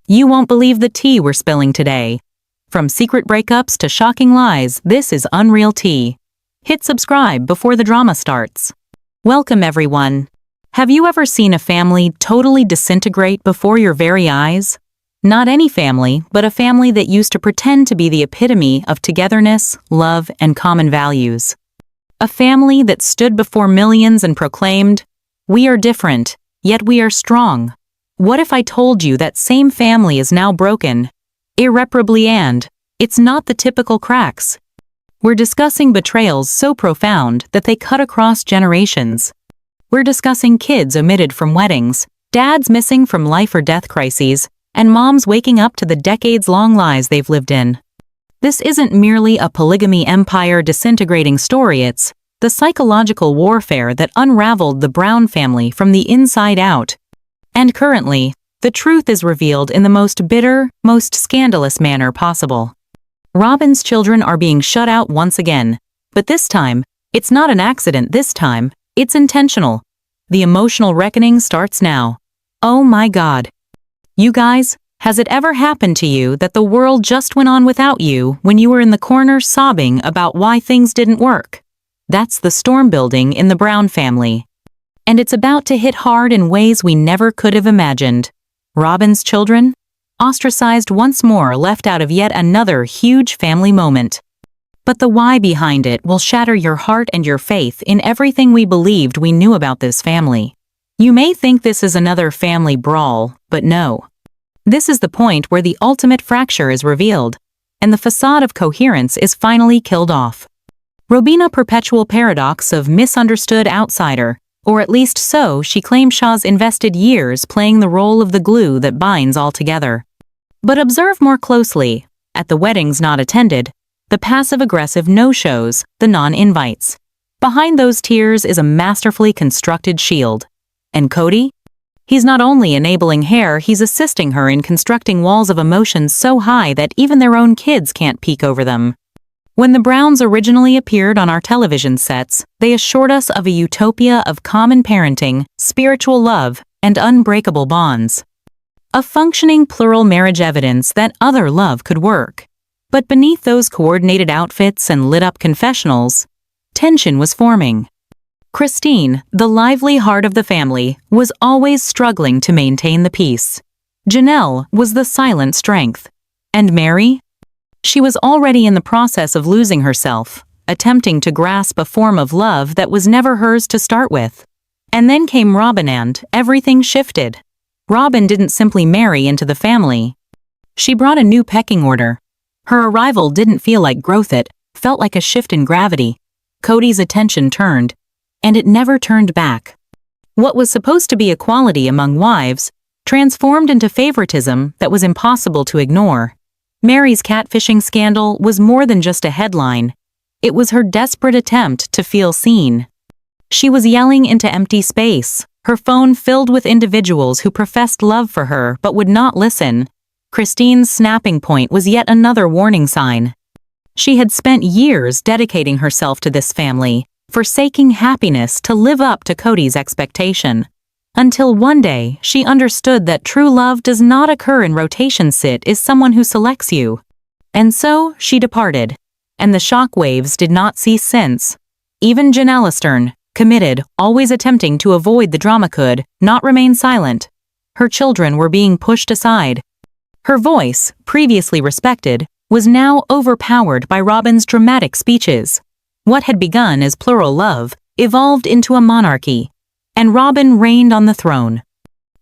You won't believe the tea we're spilling today. From secret breakups to shocking lies, this is Unreal Tea. Hit subscribe before the drama starts. Welcome everyone. Have you ever seen a family totally disintegrate before your very eyes? Not any family, but a family that used to pretend to be the epitome of togetherness, love, and common values. A family that stood before millions and proclaimed, "We are different, yet we are strong." What if I told you that same family is now broken, irreparably, and it's not the typical cracks? We're discussing betrayals so profound that they cut across generations. We're discussing kids omitted from weddings, dads missing from life or death crises, and moms waking up to the decades-long lies they've lived in. This isn't merely a polygamy empire disintegrating story, it's the psychological warfare that unraveled the Brown family from the inside out. And currently, the truth is revealed in the most bitter, most scandalous manner possible. Robyn's children are being shut out once again, but this time, it's not an accident this time, it's intentional. The emotional reckoning starts now. Oh my God. You guys, has it ever happened to you that the world just went on without you when you were in the corner sobbing about why things didn't work? That's the storm building in the Brown family. And it's about to hit hard in ways we never could have imagined. Robyn's children? Ostracized once more, left out of yet another huge family moment. But the why behind it will shatter your heart and your faith in everything we believed we knew about this family. You may think this is another family brawl, but no. This is the point where the ultimate fracture is revealed, and the facade of coherence is finally killed off. Robyn, perpetual paradox of misunderstood outsider, or at least so she claims Shaw's invested years playing the role of the glue that binds all together. But observe more closely, at the weddings not attended, the passive-aggressive no-shows, the non-invites. Behind those tears is a masterfully constructed shield. And Cody? He's not only enabling hair, he's assisting her in constructing walls of emotion so high that even their own kids can't peek over them. When the Browns originally appeared on our television sets, they assured us of a utopia of common parenting, spiritual love, and unbreakable bonds. A functioning plural marriage, evidence that other love could work. But beneath those coordinated outfits and lit-up confessionals, tension was forming. Christine, the lively heart of the family, was always struggling to maintain the peace. Janelle was the silent strength. And Mary? She was already in the process of losing herself, attempting to grasp a form of love that was never hers to start with. And then came Robyn and everything shifted. Robyn didn't simply marry into the family. She brought a new pecking order. Her arrival didn't feel like growth, it felt like a shift in gravity. Cody's attention turned, and it never turned back. What was supposed to be equality among wives transformed into favoritism that was impossible to ignore. Mary's catfishing scandal was more than just a headline. It was her desperate attempt to feel seen. She was yelling into empty space, her phone filled with individuals who professed love for her but would not listen. Christine's snapping point was yet another warning sign. She had spent years dedicating herself to this family, forsaking happiness to live up to Cody's expectation. Until one day, she understood that true love does not occur in rotation. It is someone who selects you. And so, she departed. And the shockwaves did not cease since. Even Janelle, committed, always attempting to avoid the drama, could not remain silent. Her children were being pushed aside. Her voice, previously respected, was now overpowered by Robyn's dramatic speeches. What had begun as plural love evolved into a monarchy, and Robyn reigned on the throne.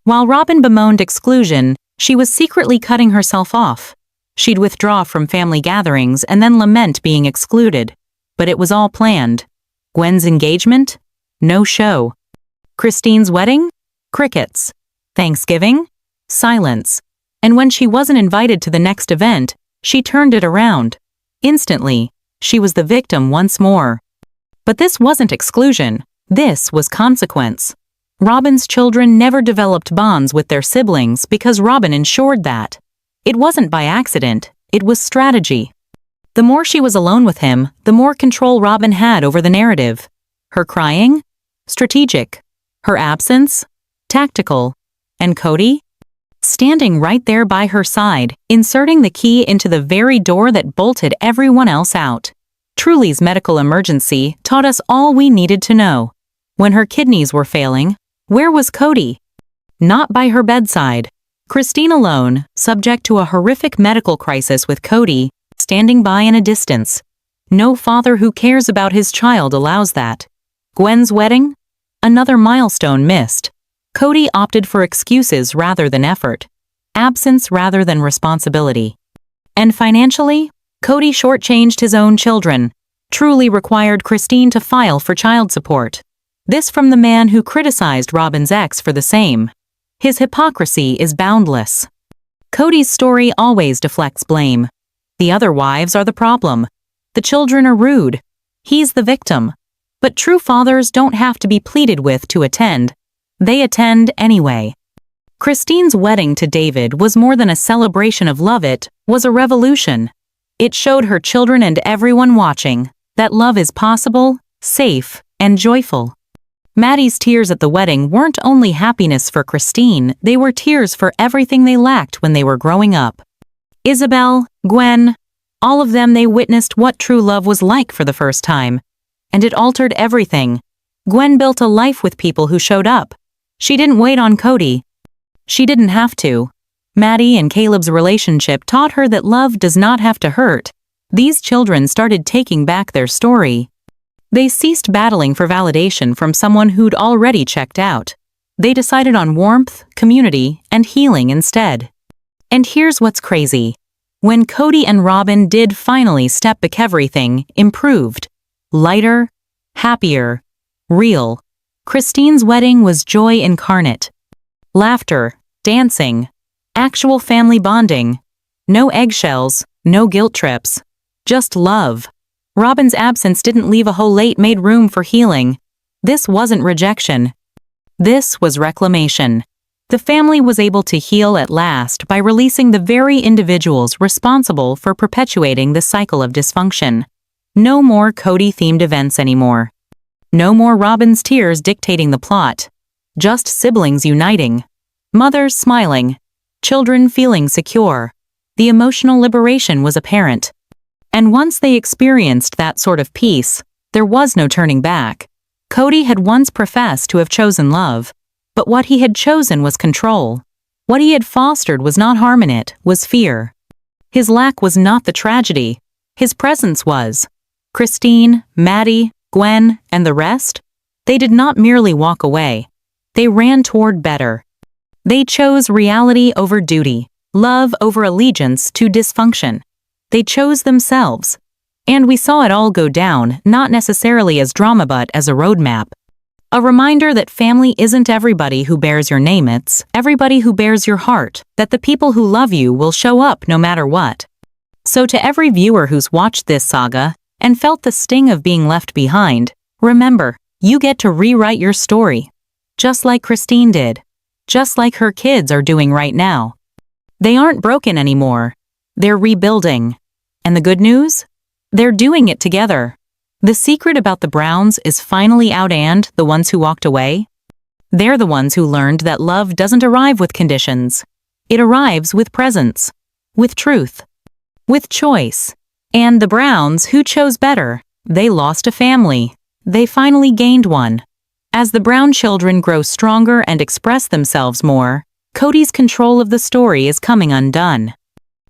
While Robyn bemoaned exclusion, she was secretly cutting herself off. She'd withdraw from family gatherings and then lament being excluded. But it was all planned. Gwen's engagement? No show. Christine's wedding? Crickets. Thanksgiving? Silence. And when she wasn't invited to the next event, she turned it around. Instantly, she was the victim once more. But this wasn't exclusion. This was consequence. Robyn's children never developed bonds with their siblings because Robyn ensured that. It wasn't by accident, it was strategy. The more she was alone with him, the more control Robyn had over the narrative. Her crying? Strategic. Her absence? Tactical. And Cody? standing right there by her side, inserting the key into the very door that bolted everyone else out. Truly's medical emergency taught us all we needed to know. When her kidneys were failing, where was Cody? Not by her bedside. Christine alone, subject to a horrific medical crisis with Cody, standing by in a distance. No father who cares about his child allows that. Gwen's wedding? Another milestone missed. Cody opted for excuses rather than effort, absence rather than responsibility. And financially, Cody shortchanged his own children, truly required Christine to file for child support. This from the man who criticized Robyn's ex for the same. His hypocrisy is boundless. Cody's story always deflects blame. The other wives are the problem. The children are rude. He's the victim. But true fathers don't have to be pleaded with to attend. They attend anyway. Christine's wedding to David was more than a celebration of love, it was a revolution. It showed her children and everyone watching that love is possible, safe, and joyful. Maddie's tears at the wedding weren't only happiness for Christine, they were tears for everything they lacked when they were growing up. Isabel, Gwen, all of them, they witnessed what true love was like for the first time. And it altered everything. Gwen built a life with people who showed up. She didn't wait on Cody. She didn't have to. Maddie and Caleb's relationship taught her that love does not have to hurt. These children started taking back their story. They ceased battling for validation from someone who'd already checked out. They decided on warmth, community, and healing instead. And here's what's crazy. When Cody and Robyn did finally step back, everything improved. Lighter, happier, real. Christine's wedding was joy incarnate. Laughter, dancing, actual family bonding. No eggshells, no guilt trips. Just love. Robyn's absence didn't leave a hole, it made room for healing. This wasn't rejection. This was reclamation. The family was able to heal at last by releasing the very individuals responsible for perpetuating the cycle of dysfunction. No more Cody-themed events anymore. No more Robyn's tears dictating the plot. Just siblings uniting. Mothers smiling. Children feeling secure. The emotional liberation was apparent. And once they experienced that sort of peace, there was no turning back. Cody had once professed to have chosen love, but what he had chosen was control. What he had fostered was not harm in it, was fear. His lack was not the tragedy. His presence was. Christine, Maddie, Gwen, and the rest? They did not merely walk away. They ran toward better. They chose reality over duty, love over allegiance to dysfunction. They chose themselves. And we saw it all go down, not necessarily as drama but as a roadmap. A reminder that family isn't everybody who bears your name, it's everybody who bears your heart, that the people who love you will show up no matter what. So to every viewer who's watched this saga and felt the sting of being left behind, remember, you get to rewrite your story. Just like Christine did. Just like her kids are doing right now. They aren't broken anymore. They're rebuilding. And the good news? They're doing it together. The secret about the Browns is finally out, and the ones who walked away? They're the ones who learned that love doesn't arrive with conditions. It arrives with presence. With truth. With choice. And the Browns, who chose better, they lost a family. They finally gained one. As the Brown children grow stronger and express themselves more, Cody's control of the story is coming undone.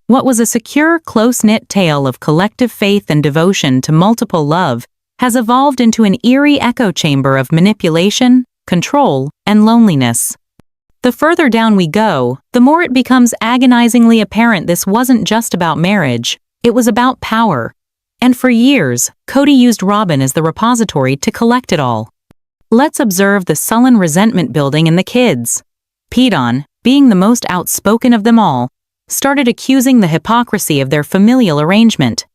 What was a secure, close-knit tale of collective faith and devotion to multiple love has evolved into an eerie echo chamber of manipulation, control, and loneliness. The further down we go, the more it becomes agonizingly apparent this wasn't just about marriage, it was about power. And for years, Cody used Robyn as the repository to collect it all. Let's observe the sullen resentment building in the kids. Pedon, being the most outspoken of them all, started accusing the hypocrisy of their familial arrangement.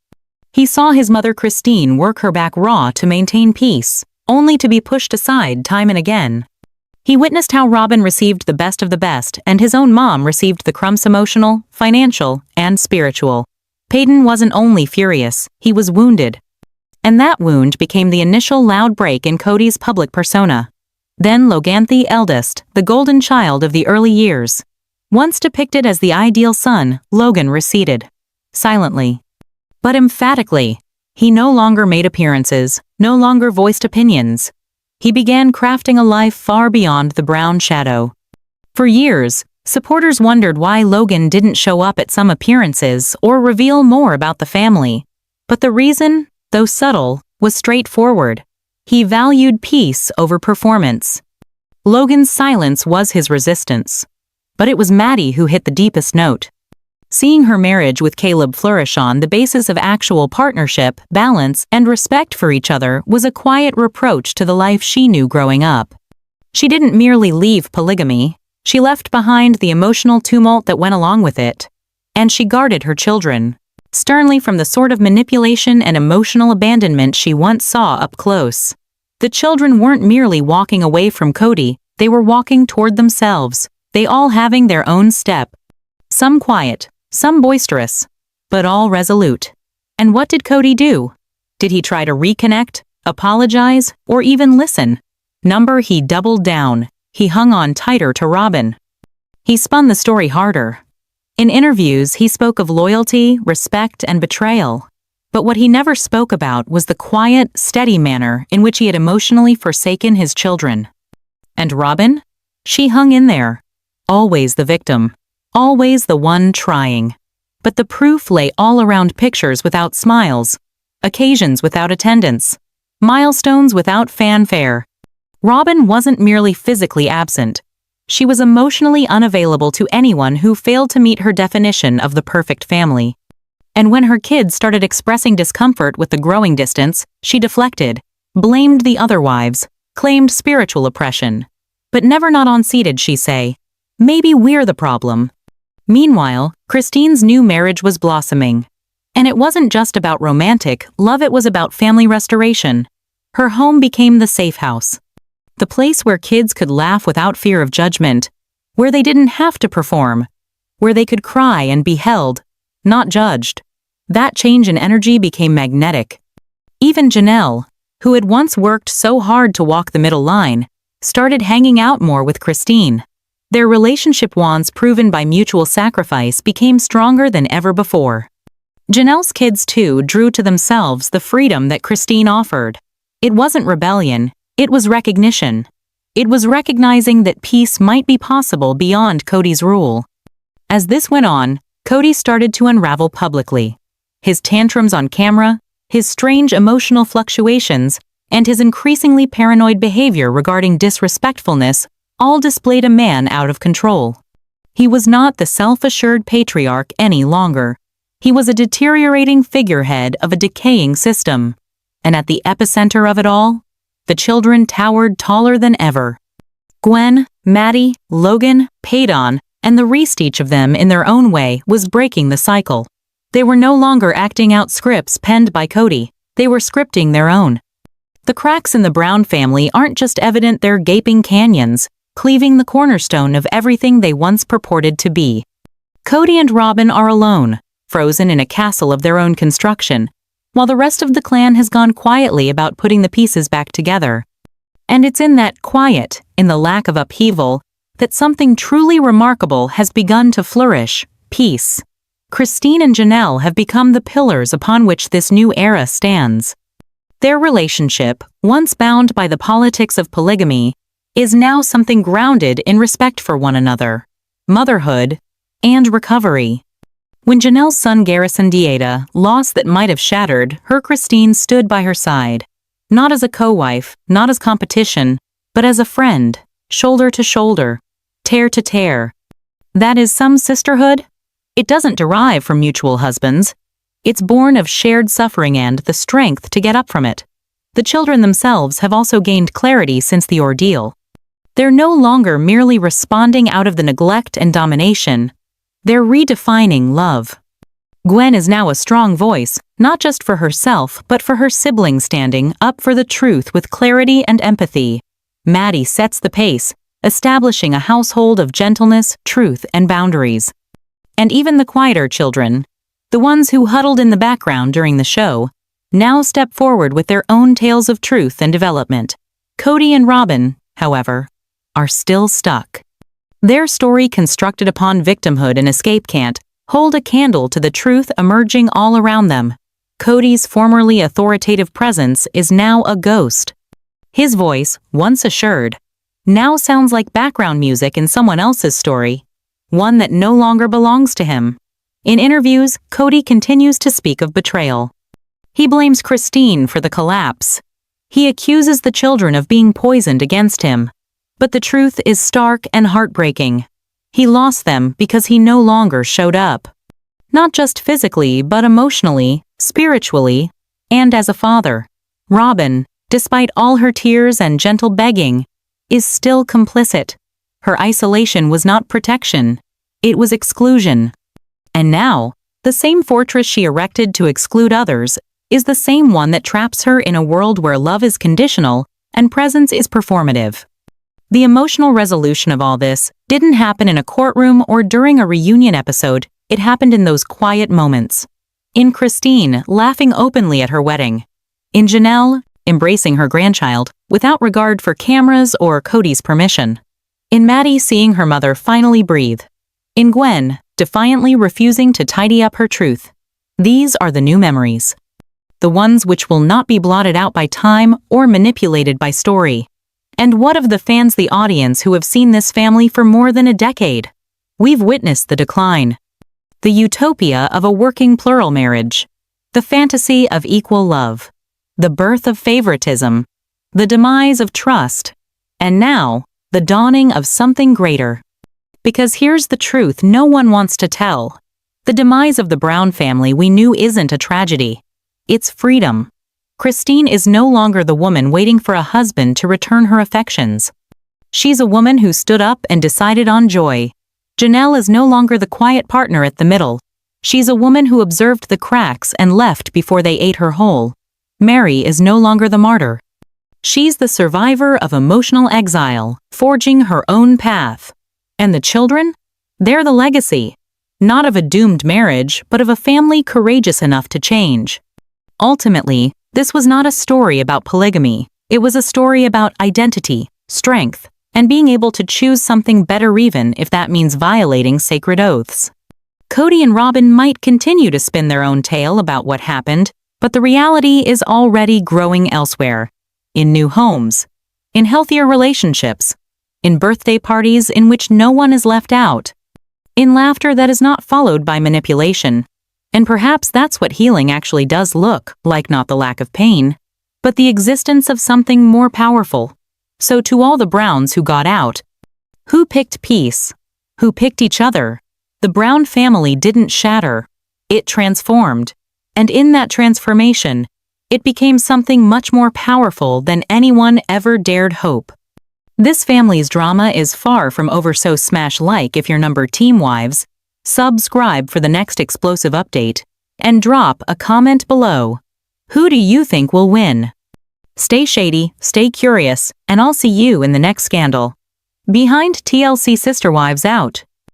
He saw his mother Christine work her back raw to maintain peace, only to be pushed aside time and again. He witnessed how Robyn received the best of the best and his own mom received the crumbs emotional, financial, and spiritual. Pedon wasn't only furious, he was wounded. And that wound became the initial loud break in Cody's public persona. Then Loganthi, eldest, the golden child of the early years. Once depicted as the ideal son, Logan receded. Silently. But emphatically. He no longer made appearances, no longer voiced opinions. He began crafting a life far beyond the brown shadow. For years, supporters wondered why Logan didn't show up at some appearances or reveal more about the family. But the reason, though subtle, was straightforward. He valued peace over performance. Logan's silence was his resistance. But it was Maddie who hit the deepest note. Seeing her marriage with Caleb flourish on the basis of actual partnership, balance, and respect for each other was a quiet reproach to the life she knew growing up. She didn't merely leave polygamy, she left behind the emotional tumult that went along with it. And she guarded her children, sternly from the sort of manipulation and emotional abandonment she once saw up close. The children weren't merely walking away from Cody, they were walking toward themselves, they all having their own step. Some quiet, some boisterous, but all resolute. And what did Cody do? Did he try to reconnect, apologize, or even listen? He doubled down. He hung on tighter to Robyn. He spun the story harder. In interviews, he spoke of loyalty, respect, and betrayal. But what he never spoke about was the quiet, steady manner in which he had emotionally forsaken his children. And Robyn? She hung in there. Always the victim. Always the one trying. But the proof lay all around: pictures without smiles, occasions without attendance, milestones without fanfare. Robyn wasn't merely physically absent. She was emotionally unavailable to anyone who failed to meet her definition of the perfect family. And when her kids started expressing discomfort with the growing distance, she deflected, blamed the other wives, claimed spiritual oppression. But never not unseated, she say. Maybe we're the problem. Meanwhile, Christine's new marriage was blossoming. And it wasn't just about romantic love, it was about family restoration. Her home became the safe house. The place where kids could laugh without fear of judgment, where they didn't have to perform, where they could cry and be held, not judged. That change in energy became magnetic. Even Janelle, who had once worked so hard to walk the middle line, started hanging out more with Christine. Their relationship, once proven by mutual sacrifice, became stronger than ever before. Janelle's kids, too, drew to themselves the freedom that Christine offered. It wasn't rebellion, it was recognition. It was recognizing that peace might be possible beyond Cody's rule. As this went on, Cody started to unravel publicly. His tantrums on camera, his strange emotional fluctuations, and his increasingly paranoid behavior regarding disrespectfulness all displayed a man out of control. He was not the self-assured patriarch any longer. He was a deteriorating figurehead of a decaying system. And at the epicenter of it all, the children towered taller than ever. Gwen, Maddie, Logan, Paydon, and the rest, each of them in their own way, was breaking the cycle. They were no longer acting out scripts penned by Cody. They were scripting their own. The cracks in the Brown family aren't just evident, they're gaping canyons, cleaving the cornerstone of everything they once purported to be. Cody and Robyn are alone, frozen in a castle of their own construction, while the rest of the clan has gone quietly about putting the pieces back together. And it's in that quiet, in the lack of upheaval, that something truly remarkable has begun to flourish: peace. Christine and Janelle have become the pillars upon which this new era stands. Their relationship, once bound by the politics of polygamy, is now something grounded in respect for one another, motherhood, and recovery. When Janelle's son Garrison Dieta lost that might have shattered, her Christine stood by her side, not as a co-wife, not as competition, but as a friend, shoulder to shoulder, tear to tear. That is some sisterhood. It doesn't derive from mutual husbands. It's born of shared suffering and the strength to get up from it. The children themselves have also gained clarity since the ordeal. They're no longer merely responding out of the neglect and domination. They're redefining love. Gwen is now a strong voice, not just for herself, but for her siblings, standing up for the truth with clarity and empathy. Maddie sets the pace, establishing a household of gentleness, truth, and boundaries. And even the quieter children, the ones who huddled in the background during the show, now step forward with their own tales of truth and development. Cody and Robyn, however, are still stuck. Their story, constructed upon victimhood and escape, can't hold a candle to the truth emerging all around them. Cody's formerly authoritative presence is now a ghost. His voice, once assured, now sounds like background music in someone else's story, one that no longer belongs to him. In interviews, Kody continues to speak of betrayal. He blames Christine for the collapse. He accuses the children of being poisoned against him. But the truth is stark and heartbreaking. He lost them because he no longer showed up. Not just physically, but emotionally, spiritually, and as a father. Robyn, despite all her tears and gentle begging, is still complicit. Her isolation was not protection. It was exclusion. And now, the same fortress she erected to exclude others is the same one that traps her in a world where love is conditional and presence is performative. The emotional resolution of all this didn't happen in a courtroom or during a reunion episode. It happened in those quiet moments. In Christine, laughing openly at her wedding. In Janelle, embracing her grandchild without regard for cameras or Cody's permission. In Maddie, seeing her mother finally breathe. In Gwen, defiantly refusing to tidy up her truth. These are the new memories. The ones which will not be blotted out by time or manipulated by story. And what of the fans, the audience, who have seen this family for more than a decade? We've witnessed the decline. The utopia of a working plural marriage. The fantasy of equal love. The birth of favoritism. The demise of trust. And now, the dawning of something greater. Because here's the truth no one wants to tell. The demise of the Brown family we knew isn't a tragedy. It's freedom. Christine is no longer the woman waiting for a husband to return her affections. She's a woman who stood up and decided on joy. Janelle is no longer the quiet partner at the middle. She's a woman who observed the cracks and left before they ate her whole. Mary is no longer the martyr. She's the survivor of emotional exile, forging her own path. And the children? They're the legacy. Not of a doomed marriage, but of a family courageous enough to change. Ultimately, this was not a story about polygamy. It was a story about identity, strength, and being able to choose something better, even if that means violating sacred oaths. Kody and Robyn might continue to spin their own tale about what happened, but the reality is already growing elsewhere. In new homes, in healthier relationships, in birthday parties in which no one is left out, in laughter that is not followed by manipulation. And perhaps that's what healing actually does look like, not the lack of pain, but the existence of something more powerful. So to all the Browns who got out, who picked peace, who picked each other, the Brown family didn't shatter. It transformed. And in that transformation, it became something much more powerful than anyone ever dared hope. This family's drama is far from over, so smash like if you're number Team Wives, subscribe for the next explosive update, and drop a comment below. Who do you think will win? Stay shady, stay curious, and I'll see you in the next scandal. Behind TLC Sister Wives out.